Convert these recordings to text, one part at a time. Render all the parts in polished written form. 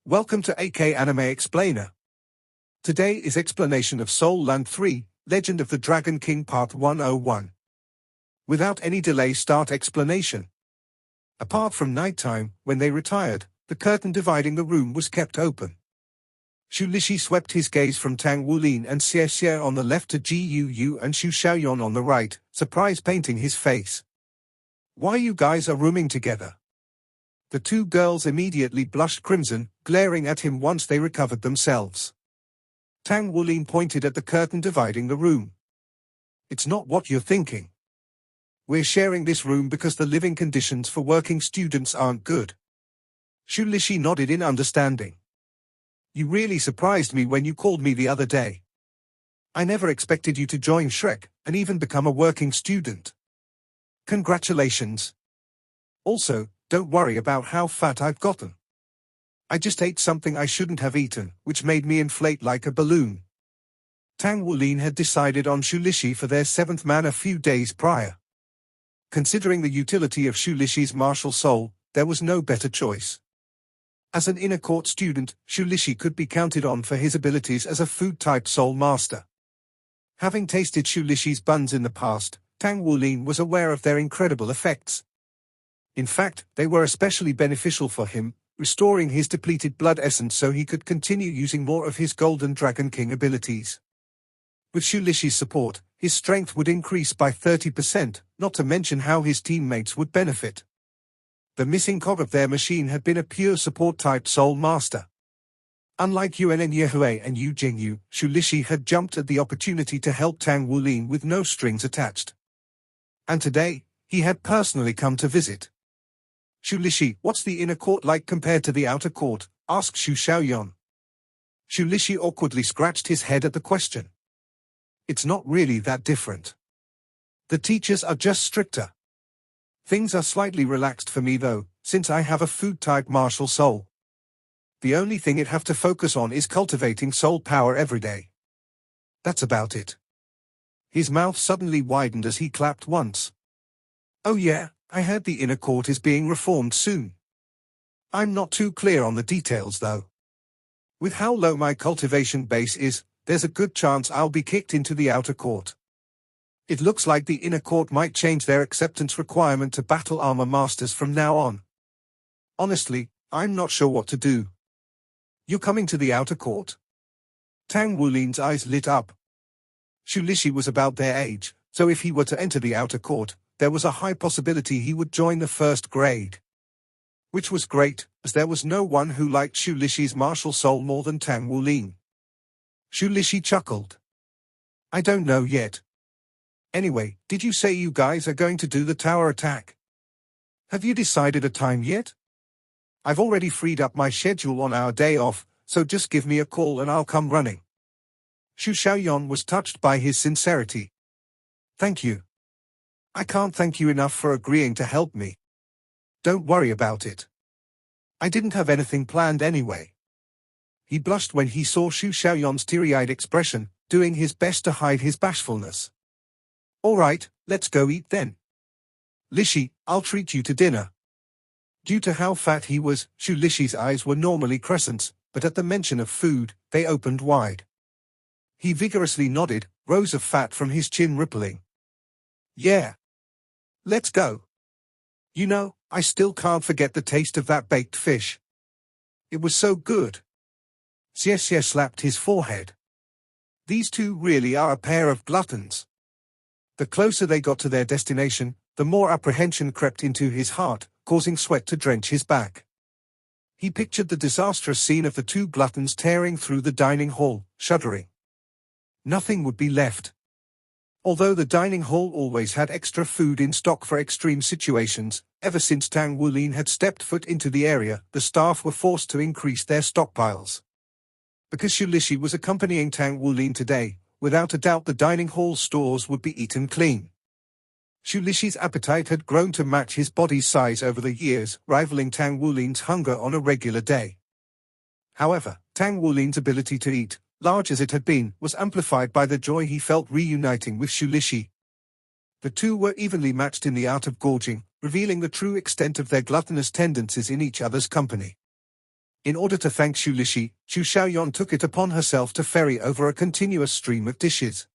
Welcome to AK Anime Explainer. Today is explanation of Soul Land 3, Legend of the Dragon King Part 101. Without any delay, start explanation. Apart from nighttime, when they retired, the curtain dividing the room was kept open. Xu Lixi swept his gaze from Tang Wulin and Xie Xie on the left to Ji Yu and Xu Xiaoyan on the right, surprise painting his face. Why you guys are rooming together? The two girls immediately blushed crimson, glaring at him once they recovered themselves. Tang Wulin pointed at the curtain dividing the room. It's not what you're thinking. We're sharing this room because the living conditions for working students aren't good. Xu Lixi nodded in understanding. You really surprised me when you called me the other day. I never expected you to join Shrek, and even become a working student. Congratulations. Also, don't worry about how fat I've gotten. I just ate something I shouldn't have eaten, which made me inflate like a balloon. Tang Wulin had decided on Xu Lixi for their seventh man a few days prior. Considering the utility of Xu Lixi's martial soul, there was no better choice. As an inner court student, Xu Lixi could be counted on for his abilities as a food-type soul master. Having tasted Xu Lixi's buns in the past, Tang Wulin was aware of their incredible effects. In fact, they were especially beneficial for him, restoring his depleted blood essence so he could continue using more of his Golden Dragon King abilities. With Xu Lixi's support, his strength would increase by 30%, not to mention how his teammates would benefit. The missing cog of their machine had been a pure support-type soul master. Unlike Yuan Yehui and Yu Jingyu, Xu Lixi had jumped at the opportunity to help Tang Wulin with no strings attached. And today, he had personally come to visit. Xu Lixi, what's the inner court like compared to the outer court? Asked Xu Xiaoyan. Xu Lixi awkwardly scratched his head at the question. It's not really that different. The teachers are just stricter. Things are slightly relaxed for me though, since I have a food-type martial soul. The only thing it have to focus on is cultivating soul power every day. That's about it. His mouth suddenly widened as he clapped once. Oh yeah, I heard the inner court is being reformed soon. I'm not too clear on the details though. With how low my cultivation base is, there's a good chance I'll be kicked into the outer court. It looks like the inner court might change their acceptance requirement to battle armor masters from now on. Honestly, I'm not sure what to do. You're coming to the outer court? Tang Wulin's eyes lit up. Xu Lixi was about their age, so if he were to enter the outer court, there was a high possibility he would join the first grade. Which was great, as there was no one who liked Xu Lixi's martial soul more than Tang Wulin. Xu Lixi chuckled. I don't know yet. Anyway, did you say you guys are going to do the tower attack? Have you decided a time yet? I've already freed up my schedule on our day off, so just give me a call and I'll come running. Xu Xiaoyan was touched by his sincerity. Thank you. I can't thank you enough for agreeing to help me. Don't worry about it. I didn't have anything planned anyway. He blushed when he saw Xu Xiaoyan's teary-eyed expression, doing his best to hide his bashfulness. All right, let's go eat then. Lixi, I'll treat you to dinner. Due to how fat he was, Xu Lixi's eyes were normally crescents, but at the mention of food, they opened wide. He vigorously nodded, rows of fat from his chin rippling. Yeah. Let's go. You know, I still can't forget the taste of that baked fish. It was so good. Xie Xie slapped his forehead. These two really are a pair of gluttons. The closer they got to their destination, the more apprehension crept into his heart, causing sweat to drench his back. He pictured the disastrous scene of the two gluttons tearing through the dining hall, shuddering. Nothing would be left. Although the dining hall always had extra food in stock for extreme situations, ever since Tang Wulin had stepped foot into the area, the staff were forced to increase their stockpiles. Because Xu Lixi was accompanying Tang Wulin today, without a doubt the dining hall stores would be eaten clean. Xu Lixi's appetite had grown to match his body's size over the years, rivaling Tang Wulin's hunger on a regular day. However, Tang Wulin's ability to eat, large as it had been, was amplified by the joy he felt reuniting with Xu Lixi. The two were evenly matched in the art of gorging, revealing the true extent of their gluttonous tendencies in each other's company. In order to thank Xu Lixi, Xu Xiaoyan took it upon herself to ferry over a continuous stream of dishes.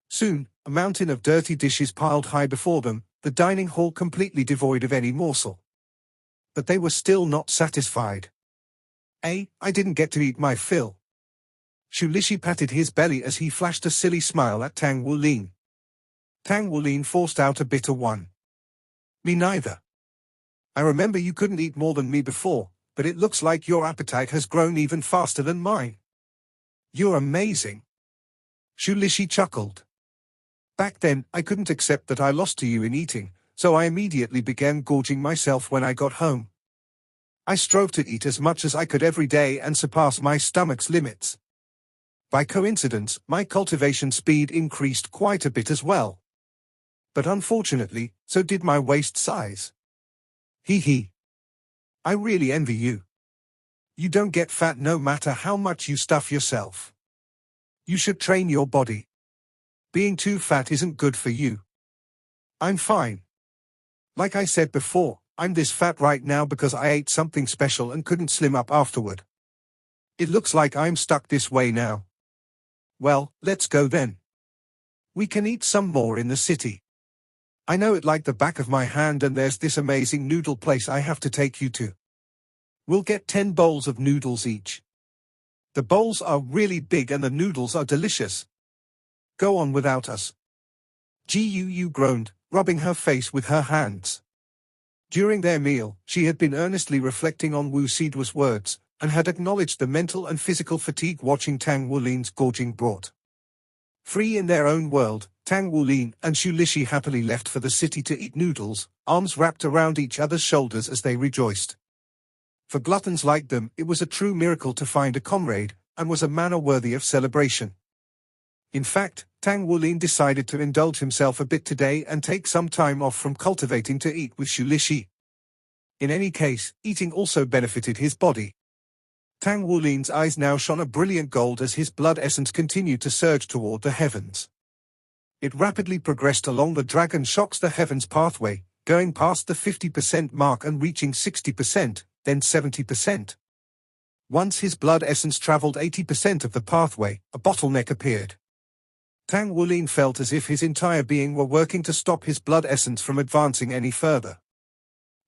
Soon, a mountain of dirty dishes piled high before them, the dining hall completely devoid of any morsel. But they were still not satisfied. I didn't get to eat my fill. Xu Lixi patted his belly as he flashed a silly smile at Tang Wulin. Tang Wulin forced out a bitter one. Me neither. I remember you couldn't eat more than me before, but it looks like your appetite has grown even faster than mine. You're amazing. Xu Lixi chuckled. Back then, I couldn't accept that I lost to you in eating, so I immediately began gorging myself when I got home. I strove to eat as much as I could every day and surpass my stomach's limits. By coincidence, my cultivation speed increased quite a bit as well. But unfortunately, so did my waist size. Hee hee. I really envy you. You don't get fat no matter how much you stuff yourself. You should train your body. Being too fat isn't good for you. I'm fine. Like I said before, I'm this fat right now because I ate something special and couldn't slim up afterward. It looks like I'm stuck this way now. Well, let's go then. We can eat some more in the city. I know it like the back of my hand, and there's this amazing noodle place I have to take you to. We'll get 10 bowls of noodles each. The bowls are really big and the noodles are delicious. Go on without us. Gu groaned, rubbing her face with her hands. During their meal, she had been earnestly reflecting on Wu Sidua's words, and had acknowledged the mental and physical fatigue watching Tang Wulin's gorging brought. Free in their own world, Tang Wulin and Xu Lixi happily left for the city to eat noodles, arms wrapped around each other's shoulders as they rejoiced. For gluttons like them, it was a true miracle to find a comrade, and was a manner worthy of celebration. In fact, Tang Wulin decided to indulge himself a bit today and take some time off from cultivating to eat with Xu Lixi. In any case, eating also benefited his body. Tang Wulin's eyes now shone a brilliant gold as his blood essence continued to surge toward the heavens. It rapidly progressed along the Dragon Shocks the Heavens pathway, going past the 50% mark and reaching 60%, then 70%. Once his blood essence traveled 80% of the pathway, a bottleneck appeared. Tang Wulin felt as if his entire being were working to stop his blood essence from advancing any further.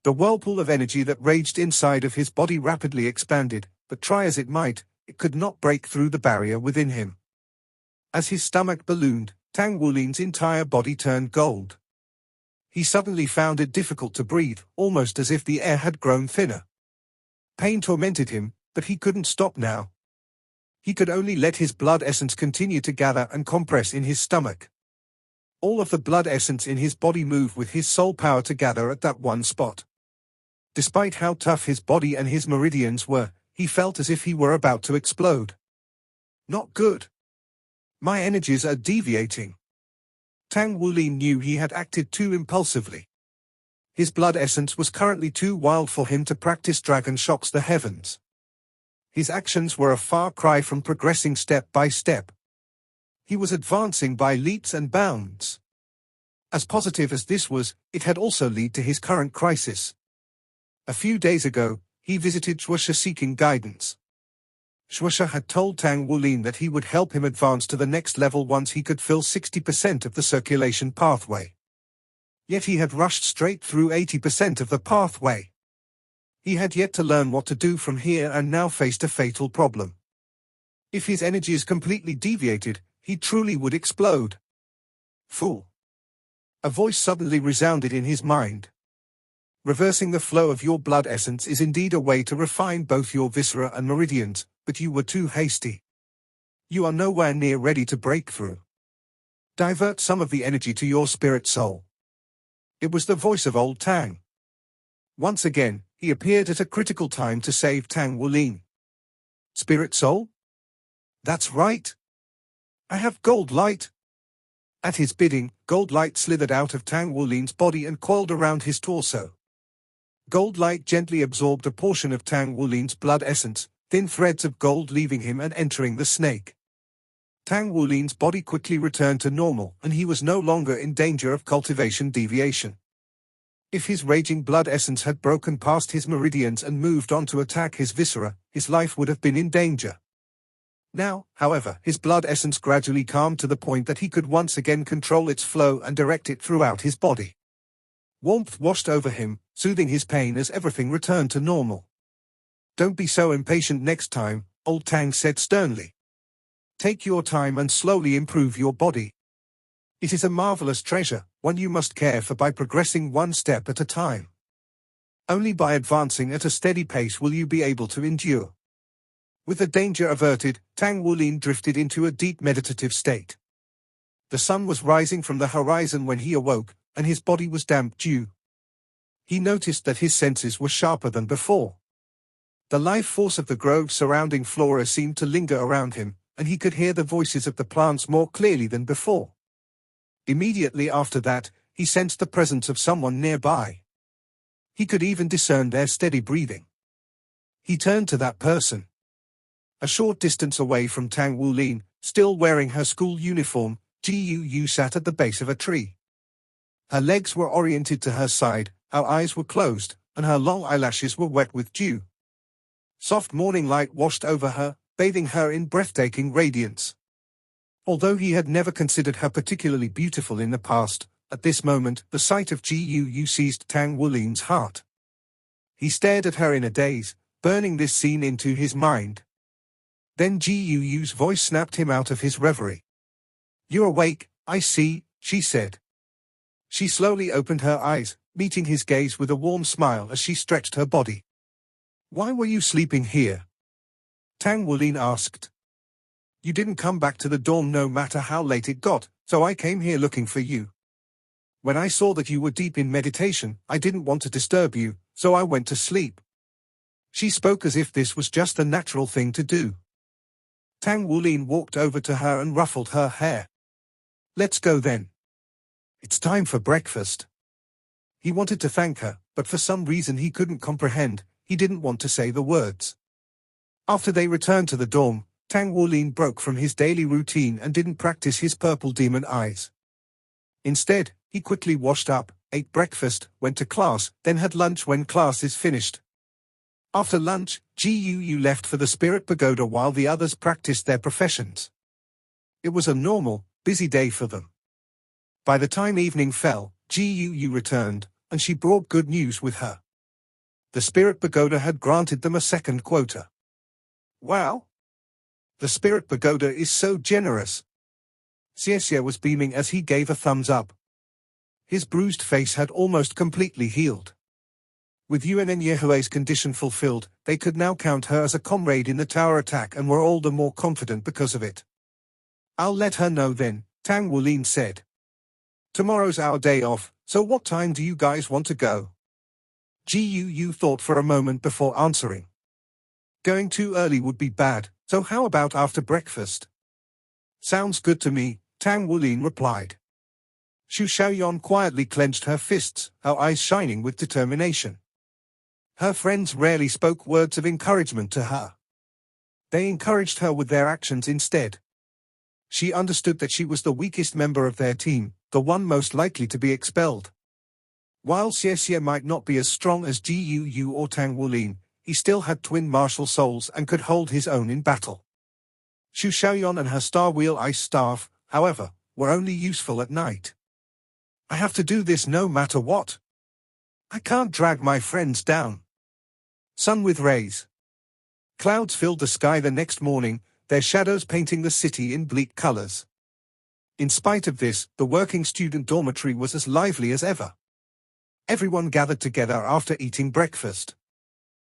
The whirlpool of energy that raged inside of his body rapidly expanded, but try as it might, it could not break through the barrier within him. As his stomach ballooned, Tang Wulin's entire body turned gold. He suddenly found it difficult to breathe, almost as if the air had grown thinner. Pain tormented him, but he couldn't stop now. He could only let his blood essence continue to gather and compress in his stomach. All of the blood essence in his body moved with his soul power to gather at that one spot. Despite how tough his body and his meridians were, he felt as if he were about to explode. Not good. My energies are deviating. Tang Wulin knew he had acted too impulsively. His blood essence was currently too wild for him to practice Dragon Shocks the Heavens. His actions were a far cry from progressing step by step. He was advancing by leaps and bounds. As positive as this was, it had also led to his current crisis. A few days ago, he visited Shueisha seeking guidance. Shueisha had told Tang Wulin that he would help him advance to the next level once he could fill 60% of the circulation pathway. Yet he had rushed straight through 80% of the pathway. He had yet to learn what to do from here and now faced a fatal problem. If his energies completely deviated, he truly would explode. Fool! A voice suddenly resounded in his mind. Reversing the flow of your blood essence is indeed a way to refine both your viscera and meridians, but you were too hasty. You are nowhere near ready to break through. Divert some of the energy to your spirit soul. It was the voice of old Tang. Once again, he appeared at a critical time to save Tang Wulin. Spirit soul? That's right. I have gold light. At his bidding, gold light slithered out of Tang Wulin's body and coiled around his torso. Gold light gently absorbed a portion of Tang Wulin's blood essence, thin threads of gold leaving him and entering the snake. Tang Wulin's body quickly returned to normal, and he was no longer in danger of cultivation deviation. If his raging blood essence had broken past his meridians and moved on to attack his viscera, his life would have been in danger. Now, however, his blood essence gradually calmed to the point that he could once again control its flow and direct it throughout his body. Warmth washed over him, soothing his pain as everything returned to normal. "Don't be so impatient next time," old Tang said sternly. "Take your time and slowly improve your body. It is a marvelous treasure, one you must care for by progressing one step at a time. Only by advancing at a steady pace will you be able to endure." With the danger averted, Tang Wulin drifted into a deep meditative state. The sun was rising from the horizon when he awoke, and his body was damp dew. He noticed that his senses were sharper than before. The life force of the grove surrounding flora seemed to linger around him, and he could hear the voices of the plants more clearly than before. Immediately after that, he sensed the presence of someone nearby. He could even discern their steady breathing. He turned to that person. A short distance away from Tang Wulin, still wearing her school uniform, Ji Yu sat at the base of a tree. Her legs were oriented to her side, her eyes were closed, and her long eyelashes were wet with dew. Soft morning light washed over her, bathing her in breathtaking radiance. Although he had never considered her particularly beautiful in the past, at this moment the sight of Ji Yu seized Tang Wulin's heart. He stared at her in a daze, burning this scene into his mind. Then Ji Yu's voice snapped him out of his reverie. "You're awake, I see," she said. She slowly opened her eyes, meeting his gaze with a warm smile as she stretched her body. "Why were you sleeping here?" Tang Wulin asked. "You didn't come back to the dorm no matter how late it got, so I came here looking for you. When I saw that you were deep in meditation, I didn't want to disturb you, so I went to sleep." She spoke as if this was just the natural thing to do. Tang Wulin walked over to her and ruffled her hair. "Let's go then. It's time for breakfast." He wanted to thank her, but for some reason he couldn't comprehend. He didn't want to say the words. After they returned to the dorm, Tang Wulin broke from his daily routine and didn't practice his purple demon eyes. Instead, he quickly washed up, ate breakfast, went to class, then had lunch when class is finished. After lunch, Ji Yu left for the Spirit Pagoda while the others practiced their professions. It was a normal, busy day for them. By the time evening fell, Ji Yu returned, and she brought good news with her. The Spirit Pagoda had granted them a second quota. "Wow! The Spirit Pagoda is so generous." Xie was beaming as he gave a thumbs up. His bruised face had almost completely healed. With Yuan Yehue's condition fulfilled, they could now count her as a comrade in the tower attack and were all the more confident because of it. "I'll let her know then," Tang Wulin said. "Tomorrow's our day off, so what time do you guys want to go?" Ji Yu thought for a moment before answering. "Going too early would be bad, so how about after breakfast?" "Sounds good to me," Tang Wulin replied. Xu Xiaoyan quietly clenched her fists, her eyes shining with determination. Her friends rarely spoke words of encouragement to her. They encouraged her with their actions instead. She understood that she was the weakest member of their team, the one most likely to be expelled. While Xie might not be as strong as Ji Yu or Tang Wulin, he still had twin martial souls and could hold his own in battle. Xu Xiaoyan and her Star Wheel Ice Staff, however, were only useful at night. "I have to do this no matter what. I can't drag my friends down." Sun with rays. Clouds filled the sky the next morning, their shadows painting the city in bleak colors. In spite of this, the working student dormitory was as lively as ever. Everyone gathered together after eating breakfast.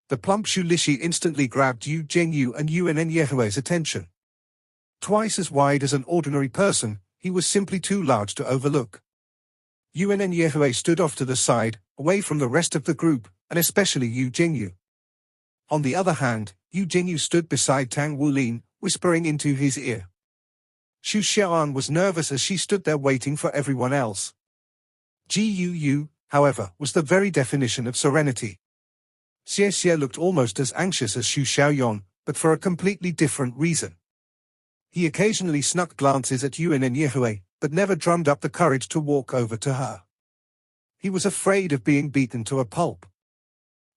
The plump Xu Lixi instantly grabbed Yu Zhengyu and Yuan Yehue's attention. Twice as wide as an ordinary person, he was simply too large to overlook. Yuan Yehue stood off to the side, away from the rest of the group, and especially Yu Zhengyu. On the other hand, Yu Zhengyu stood beside Tang Wulin, whispering into his ear. Xu Xiaoan was nervous as she stood there waiting for everyone else. Ji Yu, however, was the very definition of serenity. Xie looked almost as anxious as Xu Xiaoyan, but for a completely different reason. He occasionally snuck glances at Yuan Yehue, but never drummed up the courage to walk over to her. He was afraid of being beaten to a pulp.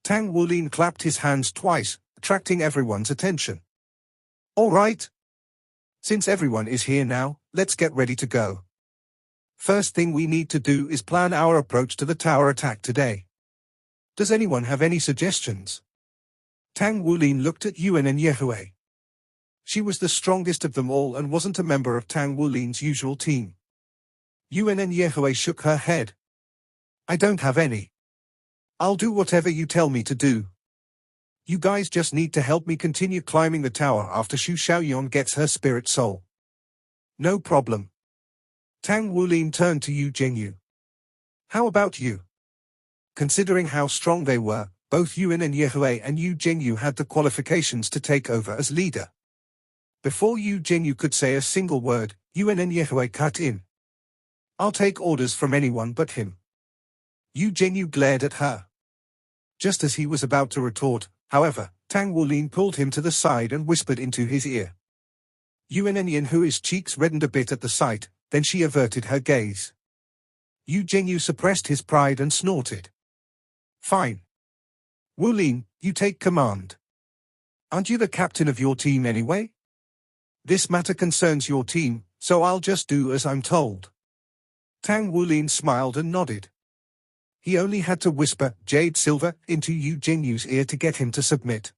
Tang Wulin clapped his hands twice, attracting everyone's attention. All right. Since everyone is here now, let's get ready to go. First thing we need to do is plan our approach to the tower attack today. Does anyone have any suggestions? Tang Wulin looked at Yuan and Yehui. She was the strongest of them all and wasn't a member of Tang Wulin's usual team. Yuan and Yehui shook her head. I don't have any. I'll do whatever you tell me to do. You guys just need to help me continue climbing the tower after Xu Xiaoyan gets her spirit soul. No problem. Tang Wulin turned to Yu Jingyu. How about you? Considering how strong they were, both Yuan and Yehui and Yu Jingyu had the qualifications to take over as leader. Before Yu Jingyu could say a single word, Yuan and Yehui cut in. I'll take orders from anyone but him. Yu Jingyu glared at her. Just as he was about to retort, however, Tang Wulin pulled him to the side and whispered into his ear. Yuan and Yehui's cheeks reddened a bit at the sight, then she averted her gaze. Yu Jingyu suppressed his pride and snorted. Fine. Wulin, you take command. Aren't you the captain of your team anyway? This matter concerns your team, so I'll just do as I'm told. Tang Wulin smiled and nodded. He only had to whisper "Jade Silver" into Yu Jingyu's ear to get him to submit.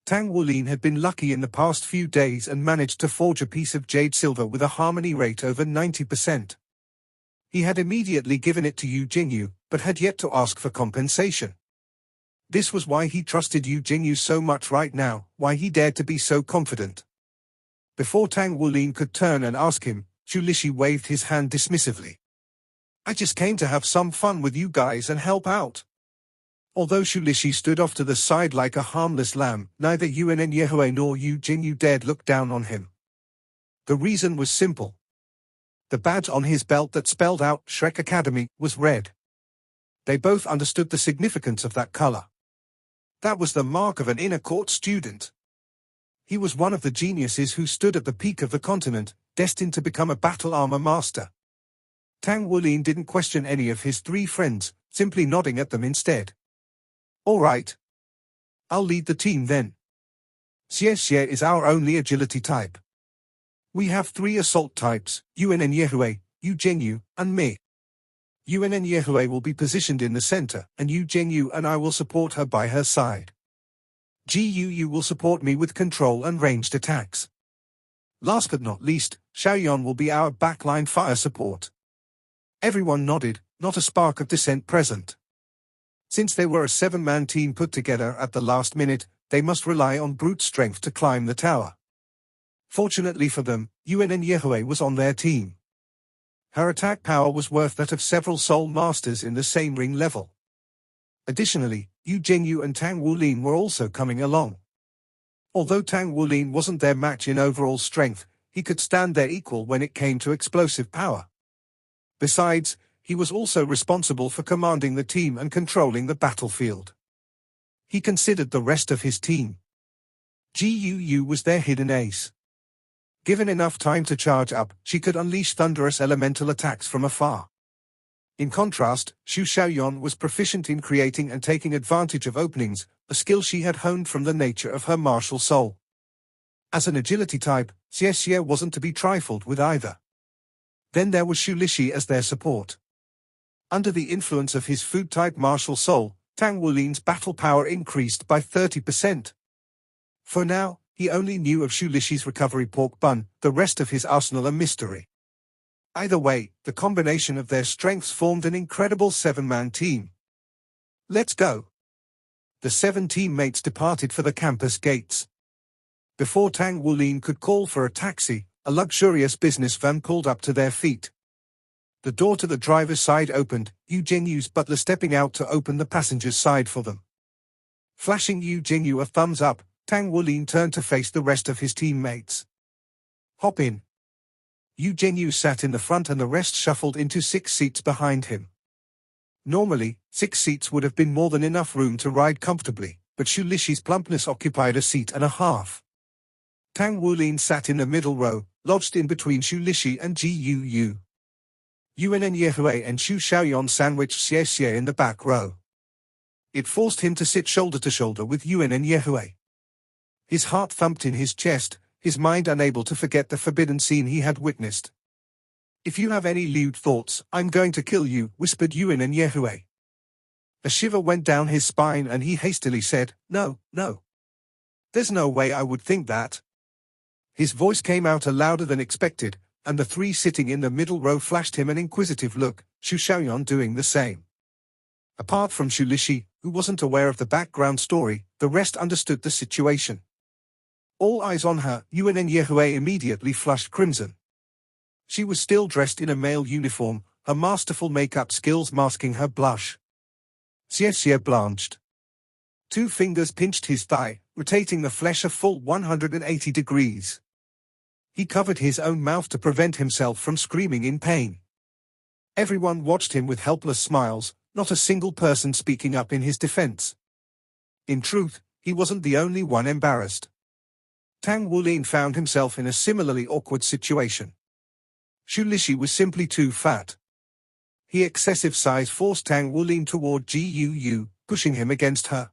Tang Wulin had been lucky in the past few days and managed to forge a piece of jade silver with a harmony rate over 90%. He had immediately given it to Yu Jingyu, but had yet to ask for compensation. This was why he trusted Yu Jingyu so much right now, why he dared to be so confident. Before Tang Wulin could turn and ask him, Xu Lishi waved his hand dismissively. I just came to have some fun with you guys and help out. Although Xu Lishi stood off to the side like a harmless lamb, neither Yuan and Yehui nor Yu Jingyu dared look down on him. The reason was simple. The badge on his belt that spelled out Shrek Academy was red. They both understood the significance of that color. That was the mark of an inner court student. He was one of the geniuses who stood at the peak of the continent, destined to become a battle armor master. Tang Wulin didn't question any of his three friends, simply nodding at them instead. All right. I'll lead the team then. Xie Xie is our only agility type. We have 3 assault types, Yuan and Yehui, Yu Jingyu, and me. Yuan and Yehui will be positioned in the center, and Yu Jingyu and I will support her by her side. Yu will support me with control and ranged attacks. Last but not least, Xiaoyan will be our backline fire support. Everyone nodded, not a spark of dissent present. Since they were a 7-man team put together at the last minute, they must rely on brute strength to climb the tower. Fortunately for them, Yuan and Yehui was on their team. Her attack power was worth that of several soul masters in the same ring level. Additionally, Yu Jingyu and Tang Wulin were also coming along. Although Tang Wulin wasn't their match in overall strength, he could stand their equal when it came to explosive power. Besides, he was also responsible for commanding the team and controlling the battlefield. He considered the rest of his team. Yu was their hidden ace. Given enough time to charge up, she could unleash thunderous elemental attacks from afar. In contrast, Xu Xiaoyan was proficient in creating and taking advantage of openings, a skill she had honed from the nature of her martial soul. As an agility type, Xie Xie wasn't to be trifled with either. Then there was Xu Lishi as their support. Under the influence of his food-type martial soul, Tang Wulin's battle power increased by 30%. For now, he only knew of Xu Lishi's recovery pork bun, the rest of his arsenal a mystery. Either way, the combination of their strengths formed an incredible 7-man team. Let's go. The 7 teammates departed for the campus gates. Before Tang Wulin could call for a taxi, a luxurious business van pulled up to their feet. The door to the driver's side opened, Yu Jingyu's butler stepping out to open the passenger's side for them. Flashing Yu Jingyu a thumbs up, Tang Wulin turned to face the rest of his teammates. Hop in. Yu Jingyu sat in the front and the rest shuffled into 6 seats behind him. Normally, 6 seats would have been more than enough room to ride comfortably, but Xu Lishi's plumpness occupied a seat and a half. Tang Wulin sat in the middle row, lodged in between Xu Lishi and Yu. Yuan and Yehue and Xu Xiaoyan sandwiched Xie Xie in the back row. It forced him to sit shoulder to shoulder with Yuan and Yehue. His heart thumped in his chest, his mind unable to forget the forbidden scene he had witnessed. "If you have any lewd thoughts, I'm going to kill you," whispered Yuan and Yehue. A shiver went down his spine and he hastily said, "No, no. There's no way I would think that." His voice came out louder than expected, and the three sitting in the middle row flashed him an inquisitive look, Xu Xiaoyan doing the same. Apart from Xu Lixi, who wasn't aware of the background story, the rest understood the situation. All eyes on her, Yuan and Yehue immediately flushed crimson. She was still dressed in a male uniform, her masterful makeup skills masking her blush. Xie Xie blanched. 2 fingers pinched his thigh, rotating the flesh a full 180 degrees. He covered his own mouth to prevent himself from screaming in pain. Everyone watched him with helpless smiles, not a single person speaking up in his defense. In truth, he wasn't the only one embarrassed. Tang Wulin found himself in a similarly awkward situation. Xu Lixi was simply too fat. His excessive size forced Tang Wulin toward Gu, pushing him against her.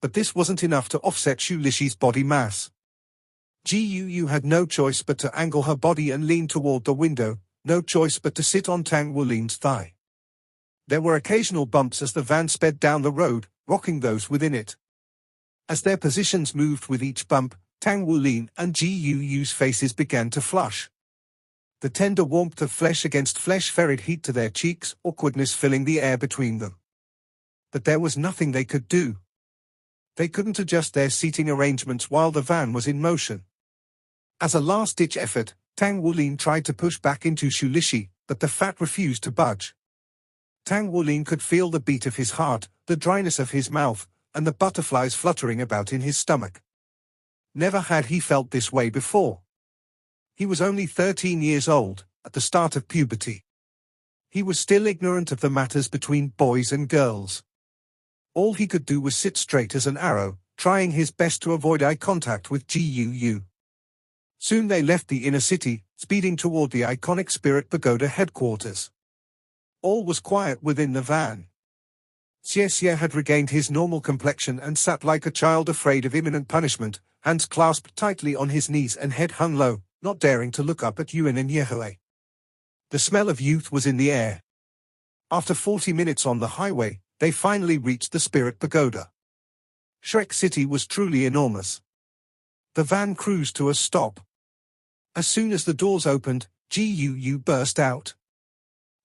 But this wasn't enough to offset Xu Lixi's body mass. Gu had no choice but to angle her body and lean toward the window, no choice but to sit on Tang Wulin's thigh. There were occasional bumps as the van sped down the road, rocking those within it. As their positions moved with each bump, Tang Wulin and Gu's faces began to flush. The tender warmth of flesh against flesh ferried heat to their cheeks, awkwardness filling the air between them. But there was nothing they could do. They couldn't adjust their seating arrangements while the van was in motion. As a last-ditch effort, Tang Wulin tried to push back into Xu Lixi, but the fat refused to budge. Tang Wulin could feel the beat of his heart, the dryness of his mouth, and the butterflies fluttering about in his stomach. Never had he felt this way before. He was only 13 years old, at the start of puberty. He was still ignorant of the matters between boys and girls. All he could do was sit straight as an arrow, trying his best to avoid eye contact with Gu. Soon they left the inner city, speeding toward the iconic Spirit Pagoda headquarters. All was quiet within the van. Xie Xie had regained his normal complexion and sat like a child afraid of imminent punishment, hands clasped tightly on his knees and head hung low, not daring to look up at Yuan and Yehue. The smell of youth was in the air. After 40 minutes on the highway, they finally reached the Spirit Pagoda. Shrek City was truly enormous. The van cruised to a stop. As soon as the doors opened, Gu burst out.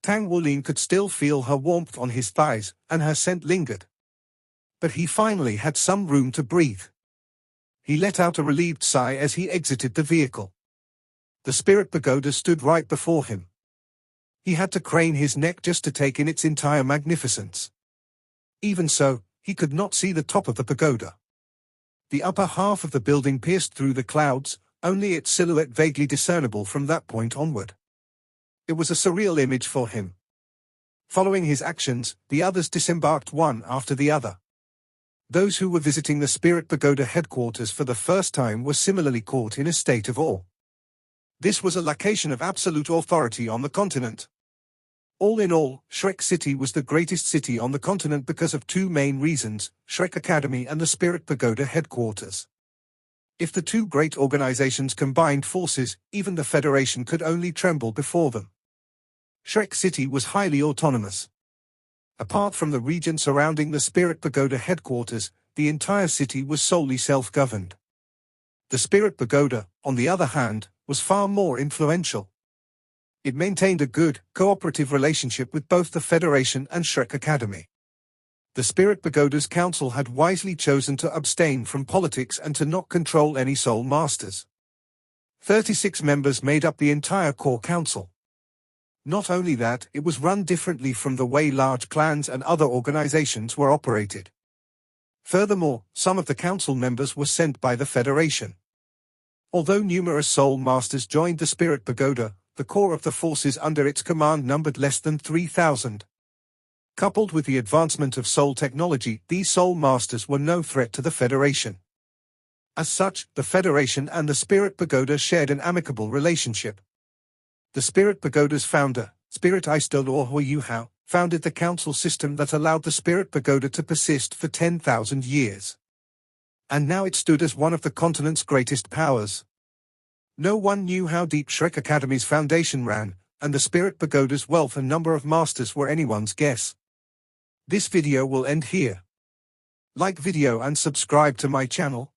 Tang Wulin could still feel her warmth on his thighs, and her scent lingered. But he finally had some room to breathe. He let out a relieved sigh as he exited the vehicle. The Spirit Pagoda stood right before him. He had to crane his neck just to take in its entire magnificence. Even so, he could not see the top of the pagoda. The upper half of the building pierced through the clouds, only its silhouette vaguely discernible from that point onward. It was a surreal image for him. Following his actions, the others disembarked one after the other. Those who were visiting the Spirit Pagoda headquarters for the first time were similarly caught in a state of awe. This was a location of absolute authority on the continent. All in all, Shrek City was the greatest city on the continent because of 2 main reasons, Shrek Academy and the Spirit Pagoda headquarters. If the 2 great organizations combined forces, even the Federation could only tremble before them. Shrek City was highly autonomous. Apart from the region surrounding the Spirit Pagoda headquarters, the entire city was solely self-governed. The Spirit Pagoda, on the other hand, was far more influential. It maintained a good, cooperative relationship with both the Federation and Shrek Academy. The Spirit Pagoda's council had wisely chosen to abstain from politics and to not control any soul masters. 36 members made up the entire core council. Not only that, it was run differently from the way large clans and other organizations were operated. Furthermore, some of the council members were sent by the Federation. Although numerous soul masters joined the Spirit Pagoda, the core of the forces under its command numbered less than 3,000. Coupled with the advancement of soul technology, these soul masters were no threat to the Federation. As such, the Federation and the Spirit Pagoda shared an amicable relationship. The Spirit Pagoda's founder, Spirit Aisdol or Huiyuhao, founded the council system that allowed the Spirit Pagoda to persist for 10,000 years. And now it stood as one of the continent's greatest powers. No one knew how deep Shrek Academy's foundation ran, and the Spirit Pagoda's wealth and number of masters were anyone's guess. This video will end here. Like video and subscribe to my channel.